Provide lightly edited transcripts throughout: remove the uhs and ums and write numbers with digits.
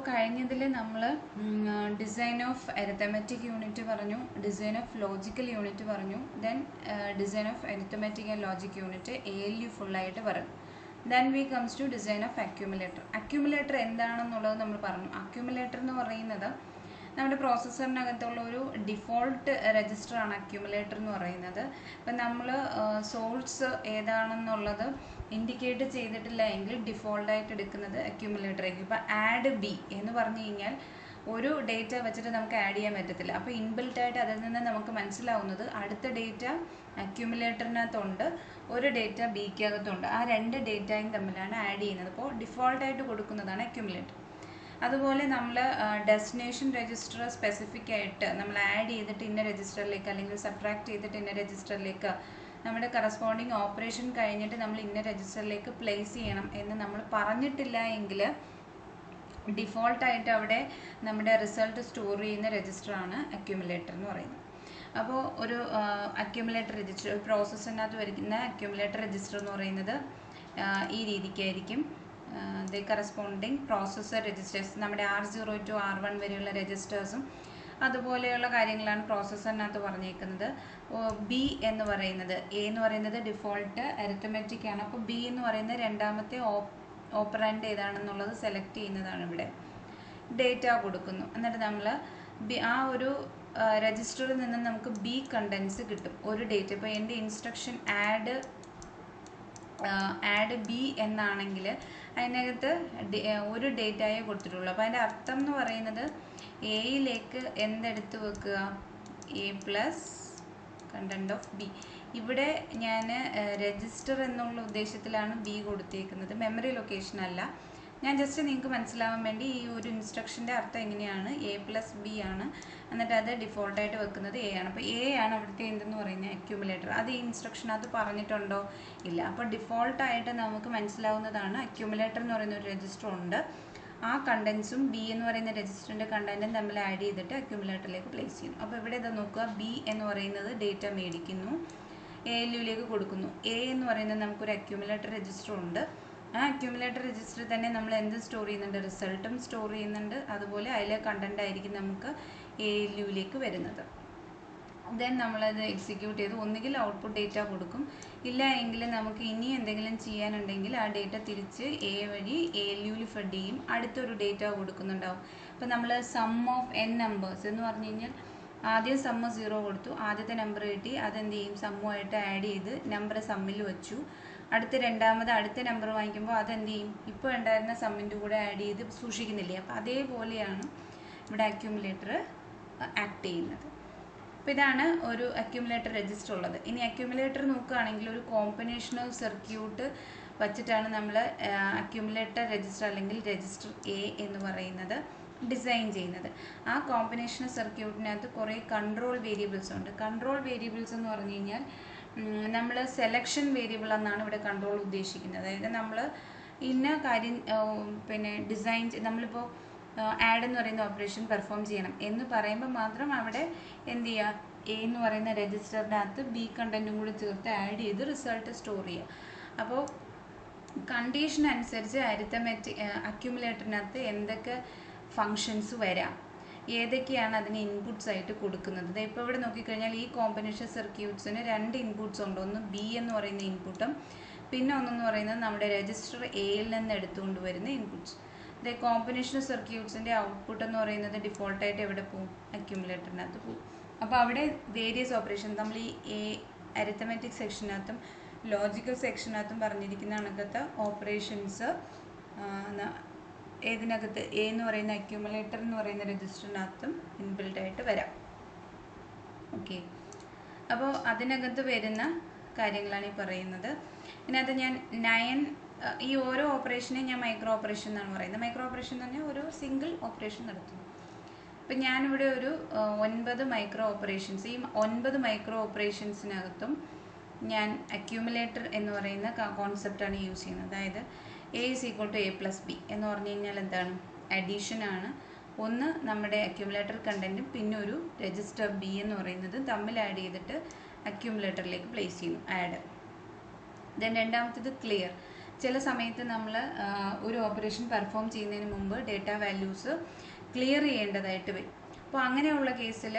കഴിഞ്ഞതിൽ നമ്മൾ design of arithmetic unit പറഞ്ഞു, ഡിസൈൻ ഓഫ് ലോജിക്കൽ യൂണിറ്റ് പറഞ്ഞു, then design of arithmetic and logic unit ALU ഫുള്ളായിട്ട് പറഞ്ഞു. Then we comes to design of accumulator. Accumulator എന്താണെന്നുള്ളത് നമ്മൾ പറഞ്ഞു. അക്യുമുലേറ്റർ എന്ന് പറയുന്നത് നമ്മുടെ പ്രോസസ്സറിനകത്തുള്ള ഒരു ഡിഫോൾട്ട് രജിസ്റ്ററാണ് അക്യുമുലേറ്റർ എന്ന് പറയുന്നത്. ഇപ്പം നമ്മൾ സോഴ്സ് ഏതാണെന്നുള്ളത് ഇൻഡിക്കേറ്റ് ചെയ്തിട്ടില്ല എങ്കിൽ ഡിഫോൾട്ടായിട്ട് എടുക്കുന്നത് അക്യുമുലേറ്റർ ആയിരിക്കും. ഇപ്പം ആഡ് ബി എന്ന് പറഞ്ഞു കഴിഞ്ഞാൽ ഒരു ഡേറ്റ വെച്ചിട്ട് നമുക്ക് ആഡ് ചെയ്യാൻ പറ്റത്തില്ല. അപ്പോൾ ഇൻബിൽട്ടായിട്ട് അതിൽ നിന്ന് നമുക്ക് മനസ്സിലാവുന്നത് അടുത്ത ഡേറ്റ അക്യുമുലേറ്ററിനകത്തുണ്ട്, ഒരു ഡേറ്റ ബിക്കകത്തുണ്ട്. ആ രണ്ട് ഡേറ്റയും തമ്മിലാണ് ആഡ് ചെയ്യുന്നത്. അപ്പോൾ ഡിഫോൾട്ടായിട്ട് കൊടുക്കുന്നതാണ് അക്യുമുലേറ്റർ. അതുപോലെ നമ്മൾ ഡെസ്റ്റിനേഷൻ രജിസ്റ്റർ സ്പെസിഫിക് ആയിട്ട് നമ്മൾ ആഡ് ചെയ്തിട്ട് ഇന്ന രജിസ്റ്ററിലേക്ക് അല്ലെങ്കിൽ സബ്ട്രാക്ട് ചെയ്തിട്ട് ഇന്ന രജിസ്റ്ററിലേക്ക് നമ്മുടെ കറസ്പോണ്ടിങ് ഓപ്പറേഷൻ കഴിഞ്ഞിട്ട് നമ്മൾ ഇന്ന രജിസ്റ്ററിലേക്ക് പ്ലേസ് ചെയ്യണം എന്ന് നമ്മൾ പറഞ്ഞിട്ടില്ല എങ്കിൽ ഡിഫോൾട്ടായിട്ട് അവിടെ നമ്മുടെ റിസൾട്ട് സ്റ്റോർ ചെയ്യുന്ന രജിസ്റ്ററാണ് അക്യുമുലേറ്റർ എന്ന് പറയുന്നത്. അപ്പോൾ ഒരു അക്യുമുലേറ്റർ രജിസ്റ്റർ, ഒരു പ്രോസസ്സിനകത്ത് വരുന്ന അക്യുമുലേറ്റർ രജിസ്റ്റർ എന്ന് പറയുന്നത് ഈ രീതിക്കായിരിക്കും. ദ കറസ്പോണ്ടിങ് പ്രോസസ്സർ രജിസ്റ്റേഴ്സ്, നമ്മുടെ R0 to R1 വരെയുള്ള രജിസ്റ്റേഴ്സും അതുപോലെയുള്ള കാര്യങ്ങളാണ് പ്രോസസ്സറിനകത്ത് പറഞ്ഞേക്കുന്നത്. ബി എന്ന് പറയുന്നത്, എ എന്ന് പറയുന്നത് ഡിഫോൾട്ട് അരിത്തമെറ്റിക് ആണ്. അപ്പോൾ ബി എന്ന് പറയുന്നത് രണ്ടാമത്തെ ഓപ്പറാൻഡ് ഏതാണെന്നുള്ളത് സെലക്ട് ചെയ്യുന്നതാണ്. ഇവിടെ ഡേറ്റ കൊടുക്കുന്നു, എന്നിട്ട് നമ്മൾ ആ ഒരു രജിസ്റ്ററിൽ നിന്ന് നമുക്ക് ബി കണ്ടൻസ് കിട്ടും, ഒരു ഡേറ്റ. ഇപ്പോൾ എൻ്റെ ഇൻസ്ട്രക്ഷൻ ആഡ് ബി എന്നാണെങ്കിൽ അതിനകത്ത് ഒരു ഡേറ്റയെ കൊടുത്തിട്ടുള്ളൂ. അപ്പോൾ അതിൻ്റെ അർത്ഥം എന്ന് പറയുന്നത് എയിലേക്ക് എന്തെടുത്ത് വെക്കുക, A+ കണ്ടന്റ് ഓഫ് ബി. ഇവിടെ ഞാൻ രജിസ്റ്റർ എന്നുള്ള ഉദ്ദേശത്തിലാണ് ബി കൊടുത്തേക്കുന്നത്, മെമ്മറി ലൊക്കേഷൻ അല്ല. ഞാൻ ജസ്റ്റ് നിങ്ങൾക്ക് മനസ്സിലാവാൻ വേണ്ടി ഈ ഒരു ഇൻസ്ട്രക്ഷൻ്റെ അർത്ഥം എങ്ങനെയാണ്, A+B ആണ്, എന്നിട്ട് അത് ഡിഫോൾട്ടായിട്ട് വെക്കുന്നത് A ആണ്. അപ്പോൾ A ആണ് അവിടുത്തെ എന്തെന്ന് പറയുന്നത് അക്യുമുലേറ്റർ. അത് ഈ ഇൻസ്ട്രക്ഷനകത്ത് പറഞ്ഞിട്ടുണ്ടോ? ഇല്ല. അപ്പോൾ ഡിഫോൾട്ടായിട്ട് നമുക്ക് മനസ്സിലാവുന്നതാണ് അക്യുമുലേറ്റർ എന്ന് പറയുന്ന ഒരു രജിസ്റ്റർ ഉണ്ട്. ആ കണ്ടൻസും ബി എന്ന് പറയുന്ന രജിസ്റ്ററിൻ്റെ കണ്ടൻറ്റും തമ്മിൽ ആഡ് ചെയ്തിട്ട് അക്യുമുലേറ്ററിലേക്ക് പ്ലേസ് ചെയ്യുന്നു. അപ്പോൾ ഇവിടെ ഇത് നോക്കുക, ബി എന്ന് പറയുന്നത് ഡേറ്റ മേടിക്കുന്നു, ALUലേക്ക് കൊടുക്കുന്നു. എ എന്ന് പറയുന്നത് നമുക്കൊരു അക്യുമുലേറ്റർ രജിസ്റ്റർ ഉണ്ട്. ആ അക്യുമുലേറ്റർ രജിസ്റ്ററിൽ തന്നെ നമ്മൾ എന്ത് സ്റ്റോർ ചെയ്യുന്നുണ്ട്, റിസൾട്ടും സ്റ്റോർ ചെയ്യുന്നുണ്ട്. അതുപോലെ അതിലെ കണ്ടന്റ് ആയിരിക്കും നമുക്ക് ALUലേക്ക് വരുന്നത്. ദെൻ നമ്മളത് എക്സിക്യൂട്ട് ചെയ്ത് ഒന്നുകിൽ ഔട്ട്പുട്ട് ഡേറ്റ കൊടുക്കും, ഇല്ല എങ്കിൽ നമുക്ക് ഇനി എന്തെങ്കിലും ചെയ്യാനുണ്ടെങ്കിൽ ആ ഡേറ്റ തിരിച്ച് A വഴി ALUയിൽ ഫെഡ് ചെയ്യും, അടുത്തൊരു ഡേറ്റ കൊടുക്കുന്നുണ്ടാവും. അപ്പോൾ നമ്മൾ സം ഓഫ് n നമ്പേഴ്സ് എന്ന് പറഞ്ഞു കഴിഞ്ഞാൽ ആദ്യം സമ്മ് 0 കൊടുത്തു, ആദ്യത്തെ നമ്പർ കിട്ടി, അതെന്ത് ചെയ്യും, സമ്മുമായിട്ട് ആഡ് ചെയ്ത് നമ്പർ സമ്മിൽ വെച്ചു. അടുത്ത നമ്പർ വാങ്ങിക്കുമ്പോൾ അതെന്ത് ചെയ്യും, ഇപ്പോൾ ഉണ്ടായിരുന്ന സമ്മിൻ്റെ കൂടെ ആഡ് ചെയ്ത് സൂക്ഷിക്കുന്നില്ലേ. അപ്പോൾ അതേപോലെയാണ് ഇവിടെ അക്യുമുലേറ്റർ ആക്ട് ചെയ്യുന്നത്. അപ്പോൾ ഇതാണ് ഒരു അക്യുമുലേറ്റർ രജിസ്റ്റർ ഉള്ളത്. ഇനി അക്യുമുലേറ്റർ നോക്കുകയാണെങ്കിൽ ഒരു കോമ്പിനേഷണൽ സർക്യൂട്ട് വച്ചിട്ടാണ് നമ്മൾ അക്യുമുലേറ്റർ രജിസ്റ്റർ അല്ലെങ്കിൽ രജിസ്റ്റർ A എന്ന് പറയുന്നത് ഡിസൈൻ ചെയ്യുന്നത്. ആ കോമ്പിനേഷണൽ സർക്യൂട്ടിനകത്ത് കുറേ കൺട്രോൾ വേരിയബിൾസ് ഉണ്ട്. കൺട്രോൾ വേരിയബിൾസ് എന്ന് പറഞ്ഞു കഴിഞ്ഞാൽ നമ്മൾ സെലക്ഷൻ വേരിയബിൾ എന്നാണ് ഇവിടെ കൺട്രോൾ ഉദ്ദേശിക്കുന്നത്. അതായത് നമ്മൾ ഇന്ന കാര്യം ഡിസൈൻ നമ്മളിപ്പോൾ ആഡ് എന്ന് പറയുന്ന ഓപ്പറേഷൻ പെർഫോം ചെയ്യണം എന്ന് പറയുമ്പോൾ മാത്രം അവിടെ എന്ത് ചെയ്യുക, A എന്ന് പറയുന്ന രജിസ്റ്ററിനകത്ത് ബി കണ്ടൻറ്റും കൂടി ചേർത്ത് ആഡ് ചെയ്ത് റിസൾട്ട് സ്റ്റോർ ചെയ്യുക. അപ്പോൾ കണ്ടീഷൻ അനുസരിച്ച് അക്യുമുലേറ്ററിനകത്ത് എന്തൊക്കെ ഫങ്ഷൻസ് വരാം, ഏതൊക്കെയാണ് അതിന് ഇൻപുട്സ് ആയിട്ട് കൊടുക്കുന്നത്. ഇപ്പോൾ ഇവിടെ നോക്കിക്കഴിഞ്ഞാൽ ഈ കോമ്പിനേഷൻ സർക്യൂട്ട്സിന് 2 ഇൻപുട്ട്സ് ഉണ്ട്. ഒന്ന് ബി എന്ന് പറയുന്ന ഇൻപുട്ടും പിന്നെ ഒന്നെന്ന് പറയുന്നത് നമ്മുടെ രജിസ്റ്റർ എയിൽ നിന്ന് എടുത്തുകൊണ്ട് വരുന്ന ഇൻപുട്ട്സ്. ദ കോമ്പിനേഷൻ സർക്യൂട്ട്സിൻ്റെ ഔട്ട്പുട്ട് എന്ന് പറയുന്നത് ഡിഫോൾട്ടായിട്ട് എവിടെ പോകും, അക്യുമുലേറ്ററിനകത്ത് പോകും. അപ്പോൾ അവിടെ വേരിയസ് ഓപ്പറേഷൻ നമ്മൾ ഈ അരിത്തമെറ്റിക് സെക്ഷനകത്തും ലോജിക്കൽ സെക്ഷനകത്തും പറഞ്ഞിരിക്കുന്ന കണക്കത്തെ ഓപ്പറേഷൻസ് ഏതിനകത്ത് A എന്ന് പറയുന്ന അക്യുമുലേറ്റർ എന്ന് പറയുന്ന രജിസ്റ്ററിനകത്തും ഇൻബിൽട്ടായിട്ട് വരാം. ഓക്കെ, അപ്പോൾ അതിനകത്ത് വരുന്ന കാര്യങ്ങളാണ് ഈ പറയുന്നത്. ഇതിനകത്ത് ഞാൻ 9 ഈ ഓരോ ഓപ്പറേഷനെയും ഞാൻ മൈക്രോ ഓപ്പറേഷൻ എന്നാണ് പറയുന്നത്. മൈക്രോ ഓപ്പറേഷൻ എന്ന് പറഞ്ഞാൽ ഒരു സിംഗിൾ ഓപ്പറേഷൻ നടത്തുന്നു. അപ്പം ഞാനിവിടെ ഒരു 9 മൈക്രോ ഓപ്പറേഷൻസ്, ഈ 9 മൈക്രോ ഓപ്പറേഷൻസിനകത്തും ഞാൻ അക്യുമുലേറ്റർ എന്ന് പറയുന്ന കോൺസെപ്റ്റാണ് യൂസ് ചെയ്യുന്നത്. അതായത് A = A+B എന്ന് പറഞ്ഞു കഴിഞ്ഞാൽ എന്താണ്, അഡീഷൻ ആണ്. ഒന്ന് നമ്മുടെ അക്യുമുലേറ്റർ കണ്ടൻറ്റും പിന്നെ ഒരു രജിസ്റ്റർ B എന്ന് പറയുന്നത് തമ്മിൽ ആഡ് ചെയ്തിട്ട് അക്യുമുലേറ്ററിലേക്ക് പ്ലേസ് ചെയ്യുന്നു, ആഡ്. ദെൻ രണ്ടാമത്തേത് ക്ലിയർ. ചില സമയത്ത് നമ്മൾ ഒരു ഓപ്പറേഷൻ പെർഫോം ചെയ്യുന്നതിന് മുമ്പ് ഡേറ്റ വാല്യൂസ് ക്ലിയർ ചെയ്യേണ്ടതായിട്ട് വരും. അപ്പോൾ അങ്ങനെയുള്ള കേസിൽ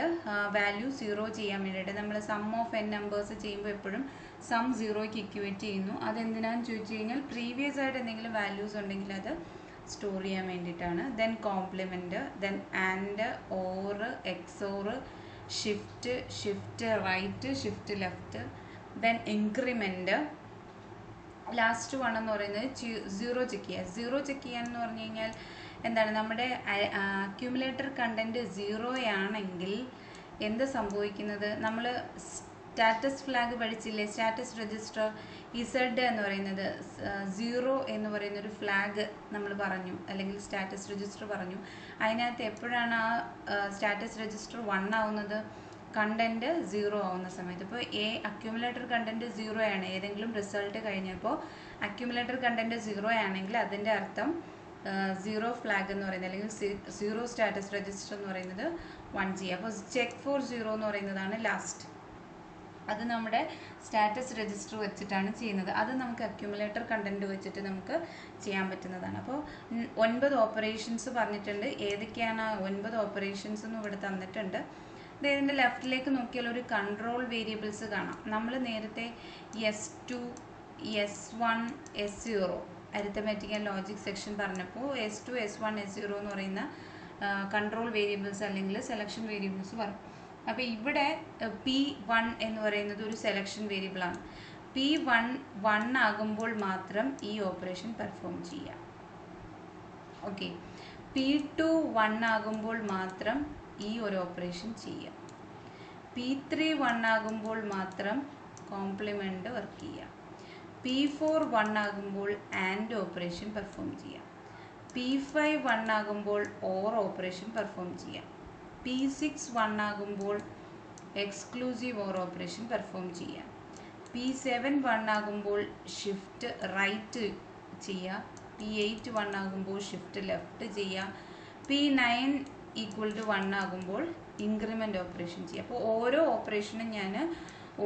വാല്യൂ 0 ചെയ്യാൻ വേണ്ടിയിട്ട് നമ്മൾ സം ഓഫ് n നമ്പേഴ്സ് ചെയ്യുമ്പോൾ എപ്പോഴും സം 0ക്ക് ഇക്വേറ്റ് ചെയ്യുന്നു. അതെന്തിനാന്ന് ചോദിച്ചു കഴിഞ്ഞാൽ പ്രീവിയസ് ആയിട്ട് എന്തെങ്കിലും വാല്യൂസ് ഉണ്ടെങ്കിൽ അത് സ്റ്റോർ ചെയ്യാൻ വേണ്ടിയിട്ടാണ്. Then complement, then and, or, XOR, shift right, shift left, then increment. Last one എന്ന് പറയുന്നത് 0 ചെക്ക് ചെയ്യുക. 0 ചെക്ക് ചെയ്യാന്ന് പറഞ്ഞു കഴിഞ്ഞാൽ എന്താണ്, നമ്മുടെ അക്യുമുലേറ്റർ കണ്ടൻറ്റ് 0 ആണെങ്കിൽ എന്ത് സംഭവിക്കുന്നത്, നമ്മൾ സ്റ്റാറ്റസ് ഫ്ലാഗ് പഠിച്ചില്ലേ, സ്റ്റാറ്റസ് രജിസ്റ്റർ ഇസഡ് എന്ന് പറയുന്നത് 0 എന്ന് പറയുന്നൊരു ഫ്ലാഗ് നമ്മൾ പറഞ്ഞു, അല്ലെങ്കിൽ സ്റ്റാറ്റസ് രജിസ്റ്റർ പറഞ്ഞു. അതിനകത്ത് എപ്പോഴാണ് ആ സ്റ്റാറ്റസ് രജിസ്റ്റർ 1 ആവുന്നത്, കണ്ടൻറ്റ് 0 ആവുന്ന സമയത്ത്. ഇപ്പോൾ അക്യുമുലേറ്റർ കണ്ടൻറ്റ് 0 ആണ്, ഏതെങ്കിലും റിസൾട്ട് കഴിഞ്ഞപ്പോൾ അക്യുമുലേറ്റർ കണ്ടൻറ്റ് 0 ആണെങ്കിൽ അതിൻ്റെ അർത്ഥം 0 ഫ്ലാഗ് എന്ന് പറയുന്നത്, അല്ലെങ്കിൽ 0 സ്റ്റാറ്റസ് രജിസ്റ്റർ എന്ന് പറയുന്നത് 1 ചെയ്യുക. അപ്പോൾ ചെക്ക് ഫോർ 0 എന്ന് പറയുന്നതാണ് ലാസ്റ്റ്. അത് നമ്മുടെ സ്റ്റാറ്റസ് രജിസ്റ്റർ വെച്ചിട്ടാണ് ചെയ്യുന്നത്. അത് നമുക്ക് അക്യുമുലേറ്റർ കണ്ടൻറ്റ് വെച്ചിട്ട് നമുക്ക് ചെയ്യാൻ പറ്റുന്നതാണ്. അപ്പോൾ 9 ഓപ്പറേഷൻസ് പറഞ്ഞിട്ടുണ്ട്. ഏതൊക്കെയാണ് 9 ഓപ്പറേഷൻസ് എന്ന് ഇവിടെ തന്നിട്ടുണ്ട്. ഇതിൻ്റെ ലെഫ്റ്റിലേക്ക് നോക്കിയാൽ ഒരു കൺട്രോൾ വേരിയബിൾസ് കാണാം. നമ്മൾ നേരത്തെ S2, S1, S0 arithmetic and logic section പറഞ്ഞപ്പോൾ S2, S1, S0 എന്ന് പറയുന്ന കൺട്രോൾ വേരിയബിൾസ് അല്ലെങ്കിൽ സെലക്ഷൻ വേരിയബിൾസ് പറഞ്ഞു. അപ്പോൾ ഇവിടെ P1 എന്ന് പറയുന്നത് ഒരു സെലക്ഷൻ വേരിയബിളാണ്. P1 1 ആകുമ്പോൾ മാത്രം ഈ ഓപ്പറേഷൻ പെർഫോം ചെയ്യാം. ഓക്കെ, P2 1 ആകുമ്പോൾ മാത്രം ഈ ഒരു ഓപ്പറേഷൻ ചെയ്യാം. P3 1 ആകുമ്പോൾ മാത്രം കോംപ്ലിമെൻറ്റ് വർക്ക് ചെയ്യാം. P4 1 ആകുമ്പോൾ ആൻഡ് ഓപ്പറേഷൻ പെർഫോം ചെയ്യാം. P5 1 ആകുമ്പോൾ ഓർ ഓപ്പറേഷൻ പെർഫോം ചെയ്യാം. P6 1 ആകുമ്പോൾ എക്സ്ക്ലൂസീവ് ഓർ ഓപ്പറേഷൻ പെർഫോം ചെയ്യാം. P7 1 ആകുമ്പോൾ ഷിഫ്റ്റ് റൈറ്റ് ചെയ്യാം. P8 1 ആകുമ്പോൾ ഷിഫ്റ്റ് ലെഫ്റ്റ് ചെയ്യാം. P9 ഈക്വൽ ടു 1 ആകുമ്പോൾ ഇൻക്രിമെൻ്റ് ഓപ്പറേഷൻ ചെയ്യാം. അപ്പോൾ ഓരോ ഓപ്പറേഷനും ഞാൻ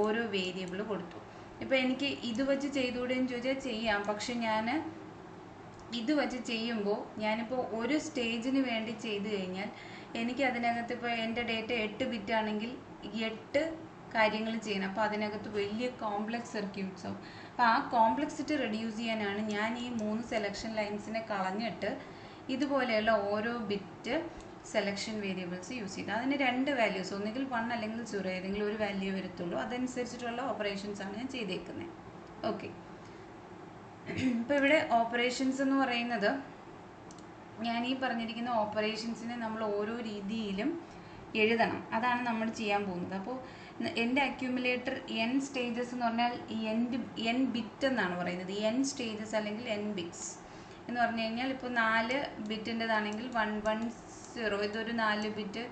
ഓരോ വേരിയബിൾ കൊടുത്തു. ഇപ്പോൾ എനിക്ക് ഇത് വെച്ച് ചെയ്തുകൂടെയെന്ന് ചോദിച്ചാൽ ചെയ്യാം. പക്ഷെ ഞാൻ ഇത് വെച്ച് ചെയ്യുമ്പോൾ ഞാനിപ്പോൾ ഒരു സ്റ്റേജിന് വേണ്ടി ചെയ്തു കഴിഞ്ഞാൽ എനിക്ക് അതിനകത്ത് ഇപ്പോൾ എൻ്റെ ഡേറ്റ 8 ബിറ്റ് ആണെങ്കിൽ 8 കാര്യങ്ങൾ ചെയ്യണം. അപ്പോൾ അതിനകത്ത് വലിയ കോംപ്ലക്സ് സർക്യൂട്ട്സ് ആവും. അപ്പോൾ ആ കോംപ്ലക്സിറ്റി റെഡ്യൂസ് ചെയ്യാനാണ് ഞാൻ ഈ 3 സെലക്ഷൻ ലൈൻസിനെ കളഞ്ഞിട്ട് ഇതുപോലെയുള്ള ഓരോ ബിറ്റ് സെലക്ഷൻ വേരിയബിൾസ് യൂസ് ചെയ്ത് അതിന് 2 വാല്യൂസ്, ഒന്നുകിൽ 1 അല്ലെങ്കിൽ 0, ഏതെങ്കിലും ഒരു വാല്യൂ വരത്തുള്ളൂ. അതനുസരിച്ചിട്ടുള്ള ഓപ്പറേഷൻസാണ് ഞാൻ ചെയ്തേക്കുന്നത്. ഓക്കെ, ഇപ്പോൾ ഇവിടെ ഓപ്പറേഷൻസ് എന്ന് പറയുന്നത് ഞാൻ ഈ പറഞ്ഞിരിക്കുന്ന ഓപ്പറേഷൻസിനെ നമ്മൾ ഓരോ രീതിയിലും എഴുതണം. അതാണ് നമ്മൾ ചെയ്യാൻ പോകുന്നത്. അപ്പോൾ എൻ്റെ അക്യുമുലേറ്റർ n സ്റ്റേജസ് എന്ന് പറഞ്ഞാൽ n ബിറ്റ് എന്നാണ് പറയുന്നത്. n സ്റ്റേജസ് അല്ലെങ്കിൽ n ബിറ്റ്സ് എന്ന് പറഞ്ഞു കഴിഞ്ഞാൽ ഇപ്പോൾ 4 ബിറ്റിൻ്റെതാണെങ്കിൽ 110, ഇതൊരു 4 ബിറ്റ്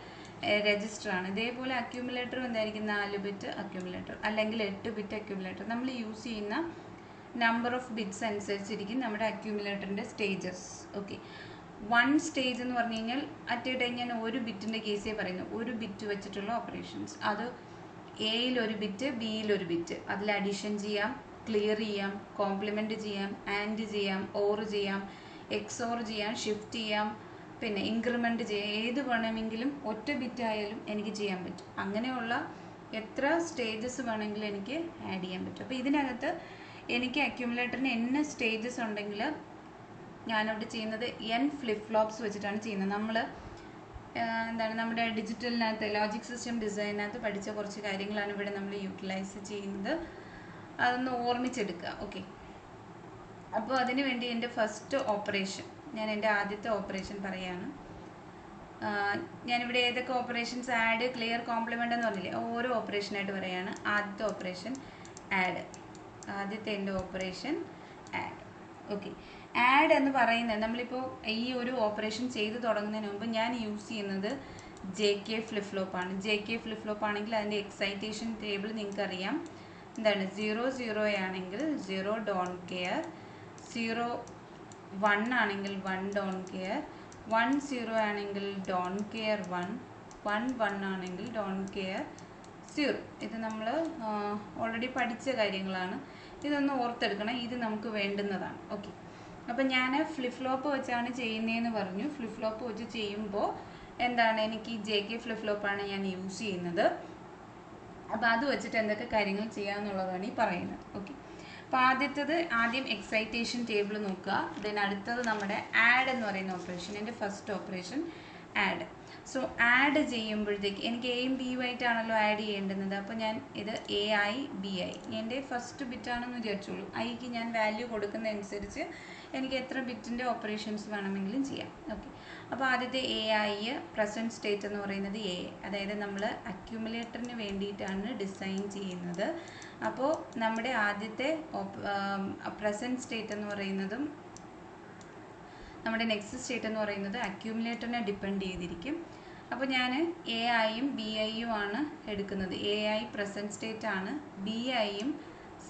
രജിസ്റ്ററാണ്. ഇതേപോലെ അക്യുമുലേറ്ററും എന്തായിരിക്കും 4 ബിറ്റ് അക്യുമുലേറ്റർ അല്ലെങ്കിൽ 8 ബിറ്റ് അക്യുമുലേറ്റർ. നമ്മൾ യൂസ് ചെയ്യുന്ന നമ്പർ ഓഫ് ബിറ്റ്സ് അനുസരിച്ചിരിക്കും നമ്മുടെ അക്യുമുലേറ്ററിൻ്റെ സ്റ്റേജസ്. ഓക്കെ, 1 സ്റ്റേജ് എന്ന് പറഞ്ഞു കഴിഞ്ഞാൽ അറ്റ് എ ടൈം ഞാൻ ഒരു ബിറ്റിൻ്റെ കേസേ പറയുന്നു, ഒരു ബിറ്റ് വെച്ചിട്ടുള്ള ഓപ്പറേഷൻസ്. അത് എയിൽ ഒരു ബിറ്റ്, ബിയിൽ ഒരു ബിറ്റ്, അതിൽ അഡീഷൻ ചെയ്യാം, ക്ലിയർ ചെയ്യാം, കോംപ്ലിമെൻറ്റ് ചെയ്യാം, ആൻഡ് ചെയ്യാം, ഓർ ചെയ്യാം, എക്സോർ ചെയ്യാം, ഷിഫ്റ്റ് ചെയ്യാം, പിന്നെ ഇൻക്രിമെൻറ്റ് ചെയ്യാം. ഏത് വേണമെങ്കിലും ഒറ്റ ബിറ്റ് ആയാലും എനിക്ക് ചെയ്യാൻ പറ്റും. അങ്ങനെയുള്ള എത്ര സ്റ്റേജസ് വേണമെങ്കിലും എനിക്ക് ആഡ് ചെയ്യാൻ പറ്റും. അപ്പോൾ ഇതിനകത്ത് എനിക്ക് അക്യുമുലേറ്ററിന് n സ്റ്റേജസ് ഉണ്ടെങ്കിൽ ഞാനവിടെ ചെയ്യുന്നത് n ഫ്ലിപ്പ് ഫ്ലോപ്സ് വെച്ചിട്ടാണ് ചെയ്യുന്നത്. നമ്മൾ എന്താണ് നമ്മുടെ ഡിജിറ്റലിനകത്ത് ലോജിക് സിസ്റ്റം ഡിസൈനകത്ത് പഠിച്ച കുറച്ച് കാര്യങ്ങളാണ് ഇവിടെ നമ്മൾ യൂട്ടിലൈസ് ചെയ്യുന്നത്. അതൊന്ന് ഓർമ്മിച്ചെടുക്കുക. ഓക്കെ, അപ്പോൾ അതിന് വേണ്ടി എൻ്റെ ഫസ്റ്റ് ഓപ്പറേഷൻ, ഞാൻ എൻ്റെ ആദ്യത്തെ ഓപ്പറേഷൻ പറയുകയാണ്. ഞാനിവിടെ ഏതൊക്കെ ഓപ്പറേഷൻസ് ആഡ്, ക്ലിയർ, കോംപ്ലിമെൻ്റ് എന്ന് പറഞ്ഞില്ലേ, ഓരോ ഓപ്പറേഷനായിട്ട് പറയുകയാണ്. ആദ്യത്തെ ഓപ്പറേഷൻ ആഡ്, ആദ്യത്തെ എൻ്റെ ഓപ്പറേഷൻ ആഡ്. ഓക്കെ, ആഡ് എന്ന് പറയുന്നത് നമ്മളിപ്പോൾ ഈ ഒരു ഓപ്പറേഷൻ ചെയ്ത് തുടങ്ങുന്നതിന് മുമ്പ് ഞാൻ യൂസ് ചെയ്യുന്നത് JK ഫ്ലിപ്പ് ഫ്ലോപ്പാണ്. JK ഫ്ലിപ്പ് ഫ്ലോപ്പ് ആണെങ്കിൽ അതിൻ്റെ എക്സൈറ്റേഷൻ ടേബിൾ നിങ്ങൾക്കറിയാം. എന്താണ്, 0 0 ആണെങ്കിൽ 0 ഡോൺ കെയർ, 0 1 ആണെങ്കിൽ 1 ഡോൺ കെയർ, 1 0 ആണെങ്കിൽ ഡോൺ കെയർ 1, 1 1 ആണെങ്കിൽ ഡോൺ കെയർ 0. ഇത് നമ്മൾ ഓൾറെഡി പഠിച്ച കാര്യങ്ങളാണ്. ഇതൊന്ന് ഓർത്തെടുക്കണം, ഇത് നമുക്ക് വേണ്ടുന്നതാണ്. ഓക്കെ, അപ്പം ഞാൻ ഫ്ലിപ്പ് ഫ്ലോപ്പ് വെച്ചാണ് ചെയ്യുന്നതെന്ന് പറഞ്ഞു. ഫ്ലിപ്പ് ഫ്ലോപ്പ് വെച്ച് ചെയ്യുമ്പോൾ എന്താണ്, എനിക്ക് JK ഫ്ലിപ്പ് ഫ്ലോപ്പാണ് ഞാൻ യൂസ് ചെയ്യുന്നത്. അപ്പോൾ അത് വെച്ചിട്ട് എന്തൊക്കെ കാര്യങ്ങൾ ചെയ്യാമെന്നുള്ളതാണ് ഈ പറയുന്നത്. ഓക്കെ, അപ്പോൾ ആദ്യം എക്സൈറ്റേഷൻ ടേബിൾ നോക്കുക. ദെൻ അടുത്തത് നമ്മുടെ ആഡ് എന്ന് പറയുന്ന ഓപ്പറേഷൻ, എൻ്റെ first operation add. So add ചെയ്യുമ്പോഴത്തേക്ക് എനിക്ക് എയും ബിയും ആയിട്ടാണല്ലോ ആഡ് ചെയ്യേണ്ടുന്നത്. അപ്പോൾ ഞാൻ ഇത് AI BI എൻ്റെ ഫസ്റ്റ് ബിറ്റാണെന്ന് വിചാരിച്ചോളൂ. ഐക്ക് ഞാൻ വാല്യൂ കൊടുക്കുന്നതനുസരിച്ച് എനിക്ക് എത്ര ബിറ്റിൻ്റെ ഓപ്പറേഷൻസ് വേണമെങ്കിലും ചെയ്യാം. ഓക്കെ, അപ്പോൾ ആദ്യത്തെ AI പ്രസൻറ്റ് സ്റ്റേറ്റ് എന്ന് പറയുന്നത് A, അതായത് നമ്മൾ അക്യുമുലേറ്ററിന് വേണ്ടിയിട്ടാണ് ഡിസൈൻ ചെയ്യുന്നത്. അപ്പോൾ നമ്മുടെ ആദ്യത്തെ പ്രസൻറ്റ് സ്റ്റേറ്റ് എന്ന് പറയുന്നതും നമ്മുടെ നെക്സ്റ്റ് സ്റ്റേറ്റ് എന്ന് പറയുന്നത് അക്യുമുലേറ്ററിനെ ഡിപ്പെൻഡ് ചെയ്തിരിക്കും. അപ്പോൾ ഞാൻ AIയും BIയും ആണ് എടുക്കുന്നത്. AI പ്രസൻറ്റ് സ്റ്റേറ്റ് ആണ്, BIയും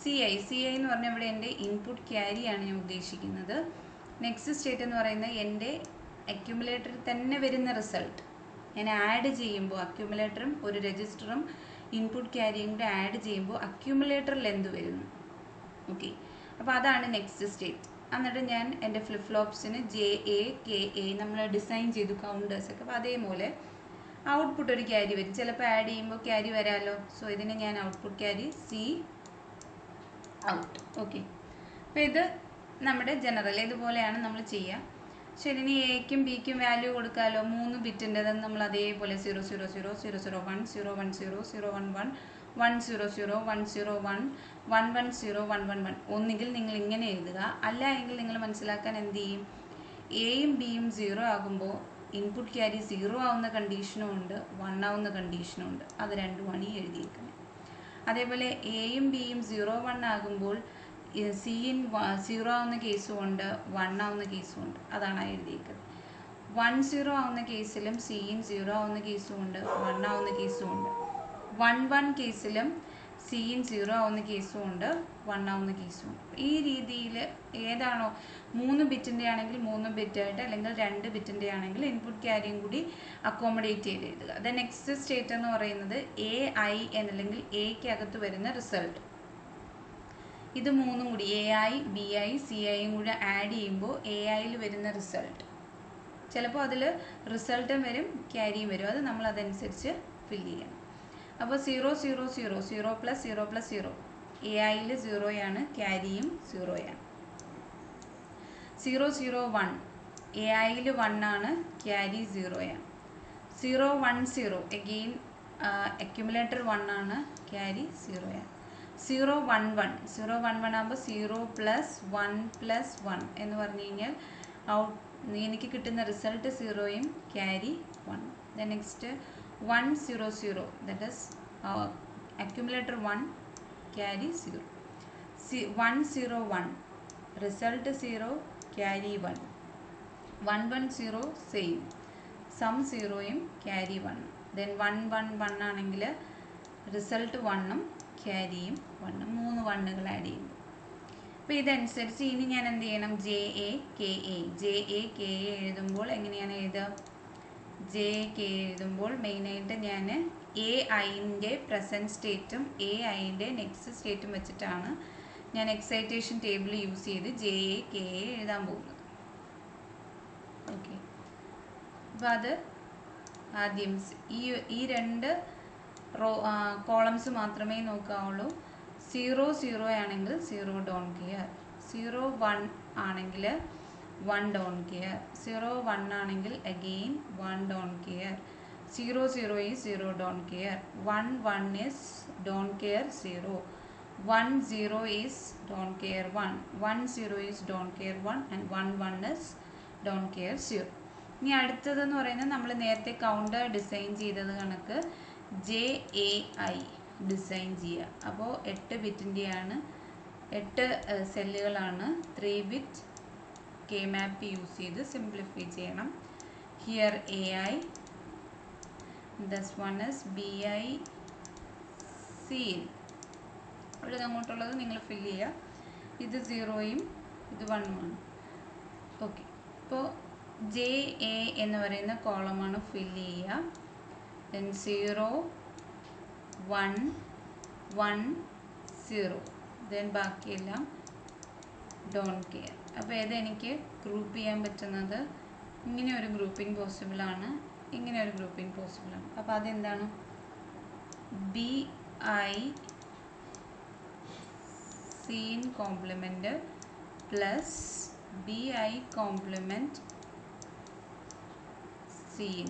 CI എന്ന് പറഞ്ഞാൽ ഇവിടെ എൻ്റെ ഇൻപുട്ട് ക്യാരിയാണ് ഞാൻ ഉദ്ദേശിക്കുന്നത്. നെക്സ്റ്റ് സ്റ്റേറ്റ് എന്ന് പറയുന്നത് എൻ്റെ അക്യുമുലേറ്ററിൽ തന്നെ വരുന്ന റിസൾട്ട്. ഞാൻ ആഡ് ചെയ്യുമ്പോൾ അക്യുമുലേറ്ററും ഒരു രജിസ്റ്ററും ഇൻപുട്ട് ക്യാരിയും കൂടെ ആഡ് ചെയ്യുമ്പോൾ അക്യുമുലേറ്ററിൽ എന്ത് വരുന്നു. ഓക്കെ, അപ്പോൾ അതാണ് നെക്സ്റ്റ് സ്റ്റേറ്റ്. എന്നിട്ട് ഞാൻ എൻ്റെ ഫ്ലിപ്പ് ഫ്ലോപ്സിന് JA KA നമ്മൾ ഡിസൈൻ ചെയ്തു കൗണ്ടേഴ്സൊക്കെ. അപ്പോൾ അതേപോലെ ഔട്ട്പുട്ട് ഒരു ക്യാരി വരും. ചിലപ്പോൾ ആഡ് ചെയ്യുമ്പോൾ ക്യാരി വരാമല്ലോ. സോ ഇതിന് ഞാൻ output carry C out. Okay, അപ്പോൾ ഇത് നമ്മുടെ ജനറൽ ഇതുപോലെയാണ് നമ്മൾ ചെയ്യുക. ശരി, ഇനി എക്കും ബിക്കും വാല്യൂ കൊടുക്കാമല്ലോ. 3 ബിറ്റിൻ്റെത് നമ്മൾ അതേപോലെ 0 0 0 0 0 1 0 1 0 0 1 1 1 0 0 1 0 1 1 1 0 1 1 1. ഒന്നുകിൽ നിങ്ങൾ ഇങ്ങനെ എഴുതുക, അല്ല എങ്കിൽ നിങ്ങൾ മനസ്സിലാക്കാൻ എന്ത് ചെയ്യും, എയും ബിയും 0 ആകുമ്പോൾ ഇൻപുട്ട് ക്യാരി 0 ആവുന്ന കണ്ടീഷനും ഉണ്ട്, 1 ആവുന്ന കണ്ടീഷനും ഉണ്ട്. അത് രണ്ടുമാണ് ഈ എഴുതിയിരിക്കുന്നത്. അതേപോലെ എയും ബിയും 0 1 ആകുമ്പോൾ സിൻ 0 ആവുന്ന കേസും ഉണ്ട്, 1 ആവുന്ന കേസും ഉണ്ട്. അതാണ് എഴുതിയിരിക്കുന്നത്. 1 0 ആവുന്ന കേസിലും സിൻ 0 ആവുന്ന കേസും ഉണ്ട്, 1 ആവുന്ന കേസും ഉണ്ട്. 1 1 കേസിലും സിൻ 0 ആവുന്ന കേസും ഉണ്ട്, 1 ആവുന്ന കേസും ഉണ്ട്. ഈ രീതിയിൽ ഏതാണോ 3 ബിറ്റിൻ്റെ ആണെങ്കിൽ 3 ബിറ്റായിട്ട്, അല്ലെങ്കിൽ 2 ബിറ്റിൻ്റെ ആണെങ്കിൽ ഇൻപുട്ട് ക്യാരിയും കൂടി അക്കോമഡേറ്റ് ചെയ്ത് എഴുതുക. ദ നെക്സ്റ്റ് സ്റ്റേറ്റ് എന്ന് പറയുന്നത് AI എന്നല്ലെങ്കിൽ എക്കകത്ത് വരുന്ന റിസൾട്ട്. ഇത് മൂന്നും കൂടി AI BI CIയും കൂടി ആഡ് ചെയ്യുമ്പോൾ AIയിൽ വരുന്ന റിസൾട്ട്. ചിലപ്പോൾ അതിൽ റിസൾട്ടും വരും ക്യാരിയും വരും. അത് നമ്മൾ അതനുസരിച്ച് ഫില്ല് ചെയ്യണം. അപ്പോൾ 0 0 0 0 പ്ലസ് 0 പ്ലസ് 0 AIയിൽ 0യാണ്, ക്യാരിയും 0യാണ്. 0 0 1 AIയിൽ 1 ആണ്, ക്യാരി 0യാണ്. 0 1 0 അഗെയിൻ അക്യുമുലേറ്റർ 1 ആണ്, ക്യാരി 0യാണ്. 0 1 1 0 1 1 ആകുമ്പോൾ 0 പ്ലസ് 1 പ്ലസ് 1 എന്ന് പറഞ്ഞു കഴിഞ്ഞാൽ എനിക്ക് കിട്ടുന്ന റിസൾട്ട് 0യും carry 1. The next 1 0 0 that is accumulator 1 carry 0. 1 0 1 result 0 carry 1. 1 1 0 same, sum 0യും ക്യാരി 1. ദെൻ 1 1 1 ആണെങ്കിൽ റിസൾട്ട് 1ഉം ക്യാരിയും 1, 3 1കൾ ആഡ് ചെയ്യുമ്പോൾ. അപ്പോൾ ഇതനുസരിച്ച് ഇനി ഞാൻ എന്ത് ചെയ്യണം, JA KA എഴുതുമ്പോൾ എങ്ങനെയാണ് എഴുതുക, JK എഴുതുമ്പോൾ മെയിനായിട്ട് ഞാൻ AIൻ്റെ പ്രസൻറ്റ് സ്റ്റേറ്റും AIൻ്റെ നെക്സ്റ്റ് സ്റ്റേറ്റും വെച്ചിട്ടാണ് ഞാൻ എക്സൈറ്റേഷൻ ടേബിൾ യൂസ് ചെയ്ത് JA KA എഴുതാൻ പോകുന്നത്. ഓക്കെ, അപ്പോൾ അത് ആദ്യം ഈ 2 കോളംസ് മാത്രമേ നോക്കാവുള്ളൂ. 0 0 ആണെങ്കിൽ 0 ഡോണ്ട് കെയർ, 0 1 ആണെങ്കിൽ 1 ഡോണ്ട് കെയർ, 0 1 ആണെങ്കിൽ again 1 don't care, 0 0 is 0 don't care, 1 1 is don't care 0, 1 0 is don't care 1, 1 0 is don't care 1 and 1 1 is don't care 0. ഇനി അടുത്തതെന്ന് പറയുന്നത് നമ്മൾ നേരത്തെ കൗണ്ടർ ഡിസൈൻ ചെയ്തത് കണക്ക് JAI ഡിസൈൻ ചെയ്യുക. അപ്പോൾ 8 ബിറ്റിൻ്റെയാണ്, 8 സെല്ലുകളാണ്. 3 ബിറ്റ് K മാപ്പ് യൂസ് ചെയ്ത് സിംപ്ലിഫൈ ചെയ്യണം. Here AI, this one is BI CIN. ഇവിടെ അങ്ങോട്ടുള്ളത് നിങ്ങൾ ഫില്ല് ചെയ്യുക. ഇത് 0യും ഇത് 1ഉമാണ്. ഓക്കെ, ഇപ്പോൾ JA എന്ന് പറയുന്ന കോളമാണ് ഫില്ല് ചെയ്യുക. then 0 1 1 0 ദെൻ ബാക്കിയെല്ലാം ഡോണ്ട് കെയർ. അപ്പോൾ ഏതെനിക്ക് ഗ്രൂപ്പ് ചെയ്യാൻ പറ്റുന്നത് ഇങ്ങനെ ഒരു ഗ്രൂപ്പിംഗ് പോസിബിളാണ്, ഇങ്ങനെ ഒരു ഗ്രൂപ്പിംഗ് പോസിബിളാണ്. അപ്പോൾ അതെന്താണ്? B I scene complement plus B I complement scene.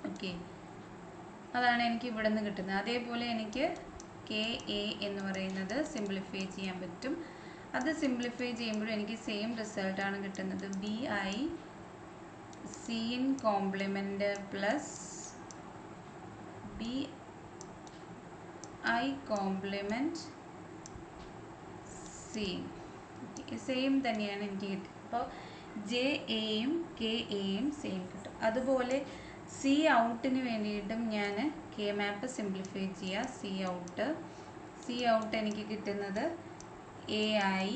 Okay, അതാണ് എനിക്ക് ഇവിടെ നിന്ന് കിട്ടുന്നത്. അതേപോലെ എനിക്ക് കെ എ എന്ന് പറയുന്നത് സിംപ്ലിഫൈ ചെയ്യാൻ പറ്റും. അത് സിംപ്ലിഫൈ ചെയ്യുമ്പോഴും എനിക്ക് സെയിം റിസൾട്ടാണ് കിട്ടുന്നത്. B I scene complement plus B I complement scene. Same തന്നെയാണ് എനിക്ക് കിട്ടുന്നത്. അപ്പോൾ ജെ എയും കെ എയും സെയിം കിട്ടും. അതുപോലെ സി ഔട്ടിന് വേണ്ടിയിട്ടും ഞാൻ കെ മാപ്പ് സിംപ്ലിഫൈ ചെയ്യുക. സി ഔട്ട് എനിക്ക് കിട്ടുന്നത് A I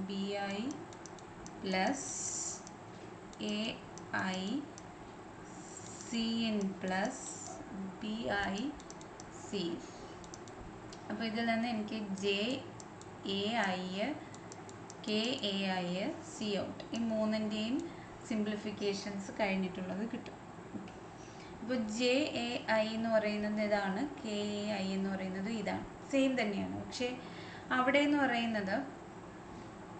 B I plus A I C in plus B I C. അപ്പോൾ ഇതിൽ നിന്ന് എനിക്ക് J A I K A I C out ഈ മൂന്നിൻ്റെയും സിംപ്ലിഫിക്കേഷൻസ് കഴിഞ്ഞിട്ടുള്ളത് കിട്ടും. ഇപ്പോൾ ജെ എ ഐ എന്ന് പറയുന്നത് ഇതാണ്, കെ എ ഐ എന്ന് പറയുന്നത് ഇതാണ്, സെയിം തന്നെയാണ്. പക്ഷേ അവിടെ എന്ന് പറയുന്നത്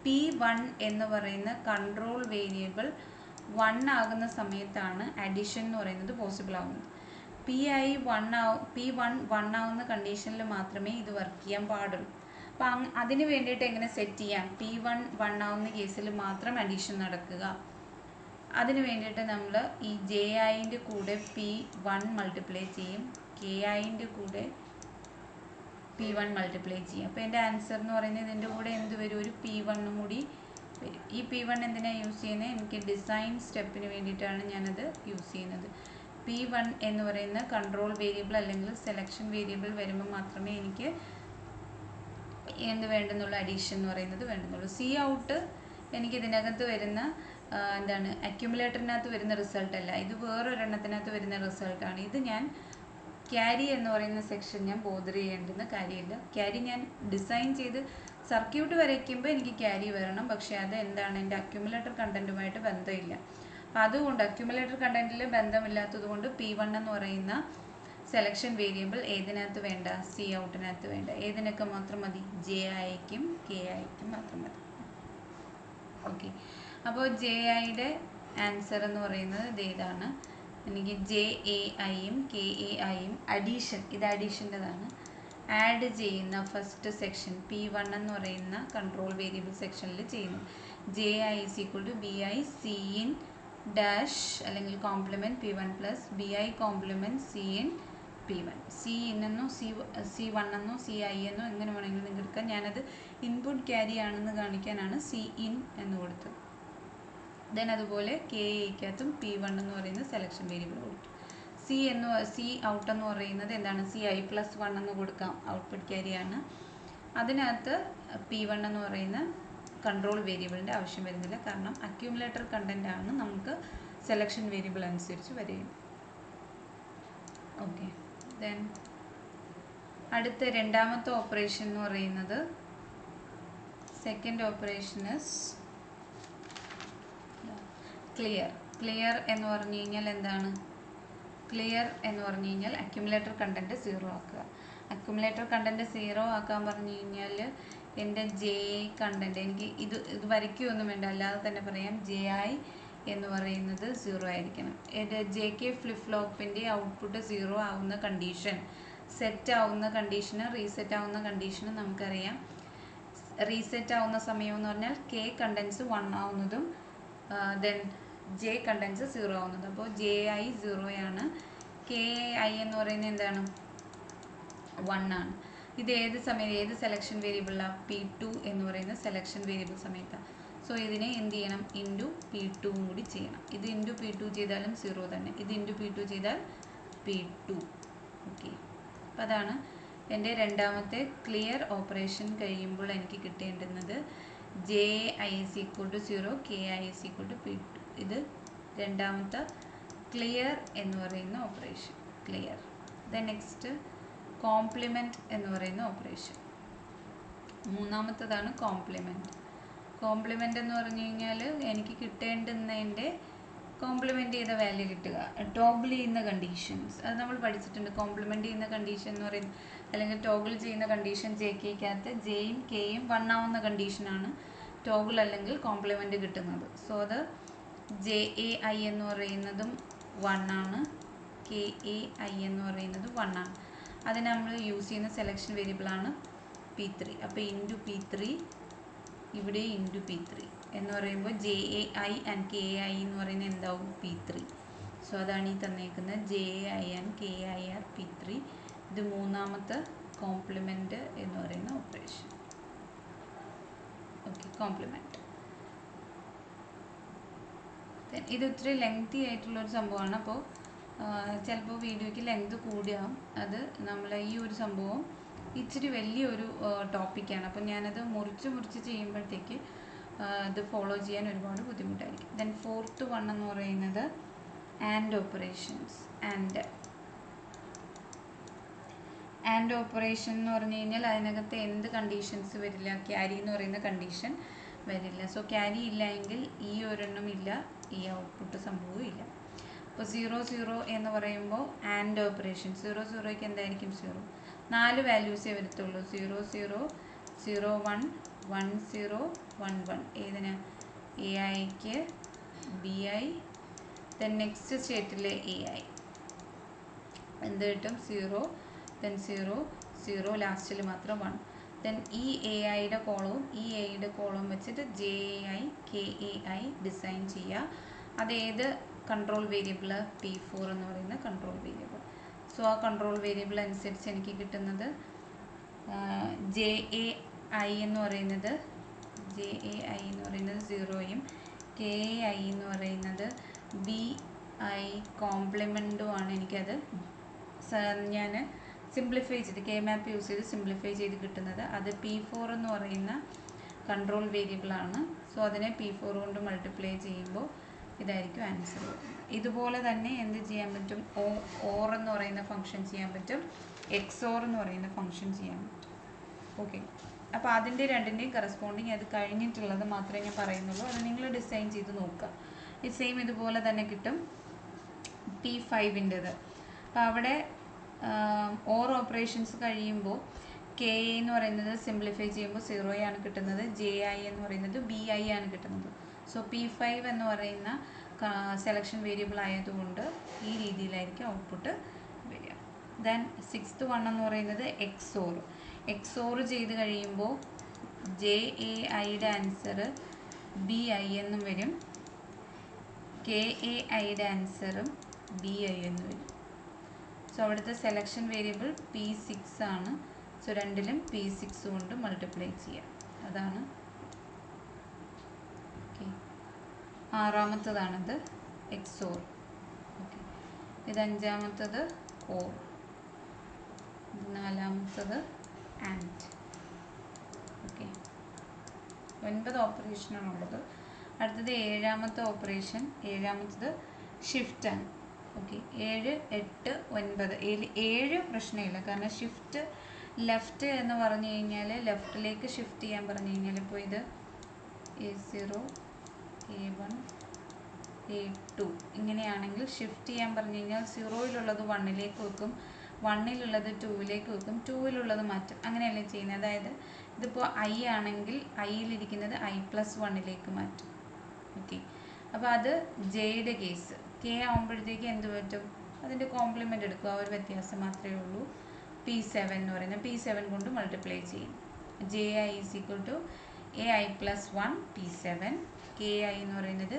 P1 എന്ന് പറയുന്ന കൺട്രോൾ വേരിയബിൾ 1 ആകുന്ന സമയത്താണ് അഡീഷൻ എന്ന് പറയുന്നത് പോസിബിൾ ആവുന്നത്. P1 1 ആവുന്ന കണ്ടീഷനിൽ മാത്രമേ ഇത് വർക്ക് ചെയ്യാൻ പാടുള്ളൂ. അപ്പം അതിന് വേണ്ടിയിട്ട് എങ്ങനെ സെറ്റ് ചെയ്യാം? P1 1 ആവുന്ന കേസിൽ മാത്രം അഡീഷൻ നടക്കുക. അതിന് വേണ്ടിയിട്ട് നമ്മൾ ഈ ജെ ഐൻ്റെ കൂടെ P1 മൾട്ടിപ്ലൈ ചെയ്യും, കെ ഐൻ്റെ കൂടെ P1 മൾട്ടിപ്ലൈ ചെയ്യും. അപ്പോൾ എൻ്റെ ആൻസർ എന്ന് പറയുന്നത് ഇതിൻ്റെ കൂടെ എന്ത് വരും? ഒരു P1 കൂടി വരും. ഈ P1 എന്തിനാണ് യൂസ് ചെയ്യുന്നത്? എനിക്ക് ഡിസൈൻ സ്റ്റെപ്പിന് വേണ്ടിയിട്ടാണ് ഞാനത് യൂസ് ചെയ്യുന്നത്. P1 എന്ന് പറയുന്ന കൺട്രോൾ വേരിയബിൾ അല്ലെങ്കിൽ സെലക്ഷൻ വേരിയബിൾ വരുമ്പോൾ മാത്രമേ എനിക്ക് എന്ത് വേണ്ടെന്നുള്ള അഡീഷൻ എന്ന് പറയുന്നത് വേണ്ടെന്നുള്ളൂ. സി ഔട്ട് എനിക്ക് ഇതിനകത്ത് വരുന്ന എന്താണ് അക്യുമുലേറ്ററിനകത്ത് വരുന്ന റിസൾട്ടല്ല, ഇത് വേറൊരെണ്ണത്തിനകത്ത് വരുന്ന റിസൾട്ടാണ്. ഇത് ഞാൻ ക്യാരി എന്ന് പറയുന്ന സെക്ഷൻ ഞാൻ ബോദർ ചെയ്യേണ്ടുന്ന കാര്യമില്ല. ക്യാരി ഞാൻ ഡിസൈൻ ചെയ്ത് സർക്യൂട്ട് വരയ്ക്കുമ്പോൾ എനിക്ക് ക്യാരി വരണം, പക്ഷേ അത് എന്താണ് എൻ്റെ അക്യുമുലേറ്റർ കണ്ടൻറ്റുമായിട്ട് ബന്ധമില്ല. അപ്പോൾ അതുകൊണ്ട് അക്യുമുലേറ്റർ കണ്ടൻറ്റിൽ ബന്ധമില്ലാത്തത് കൊണ്ട് P1 എന്ന് പറയുന്ന സെലക്ഷൻ വേരിയബിൾ ഏതിനകത്ത് വേണ്ട? സി ഔട്ടിനകത്ത് വേണ്ട. ഏതിനൊക്കെ മാത്രം മതി? ജെ ഐക്കും കെ ഐക്കും മാത്രം മതി. ഓക്കെ, അപ്പോൾ ജെ ഐയുടെ ആൻസർ എന്ന് പറയുന്നത് ഇതേതാണ്. എനിക്ക് ജെ എ ഐയും കെ എ ഐയും അഡീഷൻ, ഇത് അഡീഷൻ്റെതാണ്, ആഡ് ചെയ്യുന്ന ഫസ്റ്റ് സെക്ഷൻ P1 എന്ന് പറയുന്ന കൺട്രോൾ വേരിയബിൾ സെക്ഷനിൽ ചെയ്യുന്നു. J I is equal to B I C in dash അല്ലെങ്കിൽ complement P1 plus B I complement C in P1. C ഇന്നെന്നോ C1 എന്നോ CI എന്നോ എങ്ങനെ വേണമെങ്കിലും നിങ്ങൾക്ക് എടുക്കാം. ഞാനത് ഇൻപുട്ട് ക്യാരി ആണെന്ന് കാണിക്കാനാണ് സി ഇൻ എന്ന് കൊടുത്തത്. ദെൻ അതുപോലെ കെ എക്കകത്തും P1 എന്ന് പറയുന്ന സെലക്ഷൻ വേരിയബിൾ കൊടുത്തു. സി ഔട്ട് എന്ന് പറയുന്നത് എന്താണ്? CI+1 എന്ന് കൊടുക്കാം, ഔട്ട്പുട്ട് ക്യാരിയാണ്. അതിനകത്ത് P1 എന്ന് പറയുന്ന കൺട്രോൾ വേരിയബിളിൻ്റെ ആവശ്യം വരുന്നില്ല, കാരണം അക്യുമുലേറ്റർ കണ്ടൻ്റ് ആണ് നമുക്ക് സെലക്ഷൻ വേരിയബിൾ അനുസരിച്ച് വരികയും. ഓക്കെ, ദെൻ അടുത്ത രണ്ടാമത്തെ ഓപ്പറേഷൻ എന്ന് പറയുന്നത് second operation is clear. Clear എന്ന് പറഞ്ഞു കഴിഞ്ഞാൽ എന്താണ്? ക്ലിയർ എന്ന് പറഞ്ഞു കഴിഞ്ഞാൽ അക്യുമുലേറ്റർ കണ്ടൻറ്റ് 0 ആക്കുക. അക്യുമുലേറ്റർ കണ്ടൻറ്റ് 0 ആക്കാൻ പറഞ്ഞു കഴിഞ്ഞാൽ എൻ്റെ ജെ കണ്ടൻറ്റ് എനിക്ക് ഇത് വരയ്ക്കുകയൊന്നും വേണ്ട, അല്ലാതെ തന്നെ പറയാം. ജെ ഐ എന്ന് പറയുന്നത് 0 ആയിരിക്കണം. എൻ്റെ ജെ കെ ഫ്ലിപ്പ് ഫ്ലോപ്പിൻ്റെ ഔട്ട്പുട്ട് 0 ആവുന്ന കണ്ടീഷൻ, സെറ്റ് ആവുന്ന കണ്ടീഷന്, റീസെറ്റ് ആവുന്ന കണ്ടീഷന് നമുക്കറിയാം. റീസെറ്റ് ആവുന്ന സമയം എന്ന് പറഞ്ഞാൽ കെ കണ്ടൻസ് 1 ആവുന്നതും ദെൻ ജെ കണ്ടൻസ് 0 ആവുന്നതും. അപ്പോൾ ജെ ഐ 0 ആണ്, കെ ഐ എന്ന് പറയുന്നത് എന്താണ്? 1 ആണ്. ഇത് ഏത് സമയം, ഏത് സെലക്ഷൻ വേരിയബിളാണ്? P2 എന്ന് പറയുന്ന സെലക്ഷൻ വേരിയബിൾ സമയത്താണ്. സോ ഇതിനെ എന്ത് ചെയ്യണം? ഇൻറ്റു P2 കൂടി ചെയ്യണം. ഇത് ഇൻറ്റു P2 ചെയ്താലും 0 തന്നെ, ഇത് ഇൻറ്റു P2 ചെയ്താൽ P2. ഓക്കെ, അപ്പോൾ അതാണ് എൻ്റെ രണ്ടാമത്തെ ക്ലിയർ ഓപ്പറേഷൻ കഴിയുമ്പോൾ എനിക്ക് കിട്ടേണ്ടുന്നത് J I is equal to 0, K I is equal to P2. ഇത് രണ്ടാമത്തെ ക്ലിയർ എന്ന് പറയുന്ന operation. Clear. Then next complement എന്ന് പറയുന്ന ഓപ്പറേഷൻ. മൂന്നാമത്തതാണ് കോംപ്ലിമെൻറ്റ്. കോംപ്ലിമെൻ്റ് എന്ന് പറഞ്ഞു കഴിഞ്ഞാൽ എനിക്ക് കിട്ടേണ്ടുന്നതിൻ്റെ കോംപ്ലിമെൻ്റ് ചെയ്ത വാല്യൂ കിട്ടുക. ടോഗിൾ ചെയ്യുന്ന കണ്ടീഷൻസ് അത് നമ്മൾ പഠിച്ചിട്ടുണ്ട്. കോംപ്ലിമെൻ്റ് ചെയ്യുന്ന കണ്ടീഷൻ എന്ന് പറയുന്നത്, അല്ലെങ്കിൽ ടോഗിൾ ചെയ്യുന്ന കണ്ടീഷൻ ജെ കെയ്ക്കകത്ത് ജെയും കെയും 1 ആവുന്ന കണ്ടീഷനാണ് ടോഗിൾ അല്ലെങ്കിൽ കോംപ്ലിമെൻ്റ് കിട്ടുന്നത്. സോ അത് ജെ എ ഐ എന്ന് പറയുന്നതും 1 ആണ്, കെ എ ഐ എന്ന് പറയുന്നതും 1 ആണ്. അതിന് നമ്മൾ യൂസ് ചെയ്യുന്ന സെലക്ഷൻ വേരിയബിളാണ് P3. അപ്പോൾ ഇൻറ്റു P3, ഇവിടെ ഇൻറ്റു P3 എന്ന് പറയുമ്പോൾ J A I and K A I എന്ന് പറയുന്നത് എന്താവും? P3. സോ അതാണ് ഈ തന്നേക്കുന്നത്. J A I and K A I are P3. ഇത് മൂന്നാമത്തെ കോംപ്ലിമെൻ്റ് എന്ന് പറയുന്ന ഓപ്പറേഷൻ. Okay, compliment. ഇത് ഇത്തിരി ലെങ്തി ആയിട്ടുള്ളൊരു സംഭവമാണ്. അപ്പോൾ ചിലപ്പോൾ വീഡിയോയ്ക്ക് ലെങ്ത് കൂടിയാവും. അത് നമ്മൾ ഈ ഒരു സംഭവം ഇച്ചിരി വലിയൊരു ടോപ്പിക്കാണ്. അപ്പോൾ ഞാനത് മുറിച്ച് ചെയ്യുമ്പോഴത്തേക്ക് ഇത് ഫോളോ ചെയ്യാൻ ഒരുപാട് ബുദ്ധിമുട്ടായിരിക്കും. ദെൻ ഫോർത്ത് വൺ എന്ന് പറയുന്നത് ആൻഡ് ഓപ്പറേഷൻസ്. ആൻഡ് ഓപ്പറേഷൻ എന്ന് പറഞ്ഞു കഴിഞ്ഞാൽ അതിനകത്ത് എന്ത് കണ്ടീഷൻസ് വരില്ല? ക്യാരി എന്ന് പറയുന്ന കണ്ടീഷൻ വരില്ല. സോ ക്യാരി ഇല്ല എങ്കിൽ ഈ ഒരെണ്ണം ഇല്ല, ഈ ഔട്ട്പുട്ട് സംഭവവും ഇല്ല. അപ്പോൾ 0 0 എന്ന് പറയുമ്പോൾ ആൻഡ് ഓപ്പറേഷൻ 0 0ക്ക് എന്തായിരിക്കും? 0. 4 വാല്യൂസേ വരത്തുള്ളൂ. 0 0 0 1 1 0 1 1. ഏതിന്? എ ഐക്ക് ബി ഐ. ദെൻ നെക്സ്റ്റ് സ്റ്റേറ്റിലെ എ ഐ എന്ത് കിട്ടും? 0 ദെൻ 0 0, ലാസ്റ്റിൽ മാത്രം 1. ദെൻ ഈ എ ഐയുടെ കോളവും ഈ എയുടെ കോളവും വെച്ചിട്ട് J A I K A I design ചെയ്യുക. അതേത് കൺട്രോൾ വേരിയബിൾ? P4 എന്ന് പറയുന്ന കൺട്രോൾ വേരിയബിൾ. സോ ആ കൺട്രോൾ വേരിയബിൾ അനുസരിച്ച് എനിക്ക് കിട്ടുന്നത് ജെ എ ഐ എന്ന് പറയുന്നത് 0യും കെ എ ഐ എന്ന് പറയുന്നത് ബി ഐ കോംപ്ലിമെൻറ്റും ആണ്. എനിക്കത് ഞാൻ സിംപ്ലിഫൈ ചെയ്ത് കെ മാപ്പ് യൂസ് ചെയ്ത് സിംപ്ലിഫൈ ചെയ്ത് കിട്ടുന്നത്. അത് P4 എന്ന് പറയുന്ന കൺട്രോൾ വേരിയബിളാണ്. സോ അതിനെ P4 കൊണ്ട് മൾട്ടിപ്ലൈ ചെയ്യുമ്പോൾ ഇതായിരിക്കും ആൻസർ വരുന്നത്. ഇതുപോലെ തന്നെ എന്ത് ചെയ്യാൻ പറ്റും? ഓർ എന്ന് പറയുന്ന ഫംഗ്ഷൻ ചെയ്യാൻ പറ്റും, XOR എന്ന് പറയുന്ന ഫംഗ്ഷൻ ചെയ്യാൻ പറ്റും. ഓക്കെ, അപ്പോൾ അതിൻ്റെ രണ്ടിൻ്റെയും കറസ്പോണ്ടിങ് അത് കഴിഞ്ഞിട്ടുള്ളത് മാത്രമേ ഞാൻ പറയുന്നുള്ളൂ. അത് നിങ്ങൾ ഡിസൈൻ ചെയ്ത് നോക്കുക. ഈ സെയിം ഇതുപോലെ തന്നെ കിട്ടും P5ൻ്റെത്. അപ്പോൾ അവിടെ ഓർ ഓപ്പറേഷൻസ് കഴിയുമ്പോൾ കെ എന്ന് പറയുന്നത് സിംപ്ലിഫൈ ചെയ്യുമ്പോൾ 0 ആണ് കിട്ടുന്നത്, ജെ ഐ എന്ന് പറയുന്നത് ബി ഐ ആണ് കിട്ടുന്നത്. സോ P5 എന്ന് പറയുന്ന സെലക്ഷൻ വേരിയബിൾ ആയതുകൊണ്ട് ഈ രീതിയിലായിരിക്കും ഔട്ട്പുട്ട് വരിക. ദെൻ 6th വൺ എന്ന് പറയുന്നത് XOR ചെയ്ത് കഴിയുമ്പോൾ ജെ എ ഐയുടെ ആൻസർ ബി ഐ എന്നും വരും, കെ എ ഐയുടെ ആൻസറും ബി ഐ എന്ന് വരും. സോ അവിടുത്തെ സെലക്ഷൻ വേരിയബിൾ P6 ആണ്. സോ രണ്ടിലും P6 കൊണ്ട് മൾട്ടിപ്ലൈ ചെയ്യാം. അതാണ് ആറാമത്തതാണിത് XOR. ഓക്കെ, ഇത് അഞ്ചാമത്തത് OR, ഇത് നാലാമത്തത് AND. ഓക്കെ, 9 ഓപ്പറേഷനാണുള്ളത്. അടുത്തത് ഏഴാമത്തെ ഓപ്പറേഷൻ. ഏഴാമത്തത് ഷിഫ്റ്റ് ആണ്. ഓക്കെ, 7 8 9. 7 പ്രശ്നമില്ല, കാരണം ഷിഫ്റ്റ് ലെഫ്റ്റ് എന്ന് പറഞ്ഞു കഴിഞ്ഞാൽ ലെഫ്റ്റിലേക്ക് ഷിഫ്റ്റ് ചെയ്യാൻ പറഞ്ഞു കഴിഞ്ഞാൽ ഇപ്പോൾ ഇത് A0 A1 A2 ഇങ്ങനെയാണെങ്കിൽ ഷിഫ്റ്റ് ചെയ്യാൻ പറഞ്ഞു കഴിഞ്ഞാൽ 0യിലുള്ളത് 1ലേക്ക് വെക്കും, 1ലുള്ളത് 2ലേക്ക് വെക്കും, 2ലുള്ളത് മാറ്റും. അങ്ങനെയല്ലേ ചെയ്യുന്നത്? അതായത് ഇതിപ്പോൾ I ആണെങ്കിൽ Iയിലിരിക്കുന്നത് I+1ലേക്ക് മാറ്റും. ഓക്കെ, അപ്പോൾ അത് ജെയുടെ കേസ്. കെ ആകുമ്പോഴത്തേക്ക് എന്ത് പറ്റും? അതിൻ്റെ കോംപ്ലിമെൻ്റ് എടുക്കുക, ആ ഒരു വ്യത്യാസം മാത്രമേ ഉള്ളൂ. P7 എന്ന് പറയുന്നത് P7 കൊണ്ട് മൾട്ടിപ്ലൈ ചെയ്യും. J I = AI+1 P7. K I എന്ന് പറയുന്നത്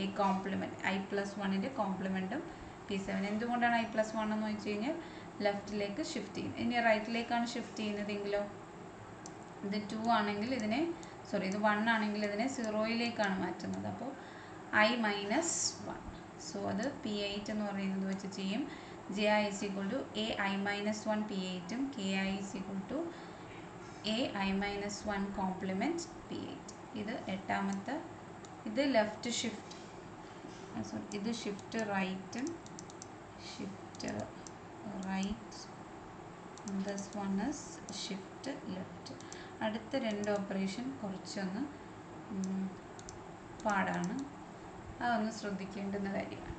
എ കോംപ്ലിമെൻറ്റ്, I+1ൻ്റെ കോംപ്ലിമെൻറ്റും P7. എന്തുകൊണ്ടാണ് I+1 എന്ന് വെച്ച് കഴിഞ്ഞാൽ ലെഫ്റ്റിലേക്ക് ഷിഫ്റ്റ് ചെയ്യും. ഇനി റൈറ്റിലേക്കാണ് ഷിഫ്റ്റ് ചെയ്യുന്നതെങ്കിലോ ഇത് 2 ആണെങ്കിൽ ഇതിനെ ഇത് 1 ആണെങ്കിൽ ഇതിനെ 0യിലേക്കാണ് മാറ്റുന്നത്. അപ്പോൾ I-1. സോ അത് P8 എന്ന് പറയുന്നത് വെച്ച് ചെയ്യും. ജെ ഐ = AI-1 P8ഉം K I = AI-1 complement P8. ഇത് എട്ടാമത്തെ. ഇത് ലെഫ്റ്റ് ഷിഫ്റ്റ്, ഇത് ഷിഫ്റ്റ് റൈറ്റും shift right. This one is shift left. അടുത്ത 2 ഓപ്പറേഷൻ കുറച്ചൊന്ന് പാടാണ്, അതൊന്ന് ശ്രദ്ധിക്കേണ്ടുന്ന കാര്യമാണ്.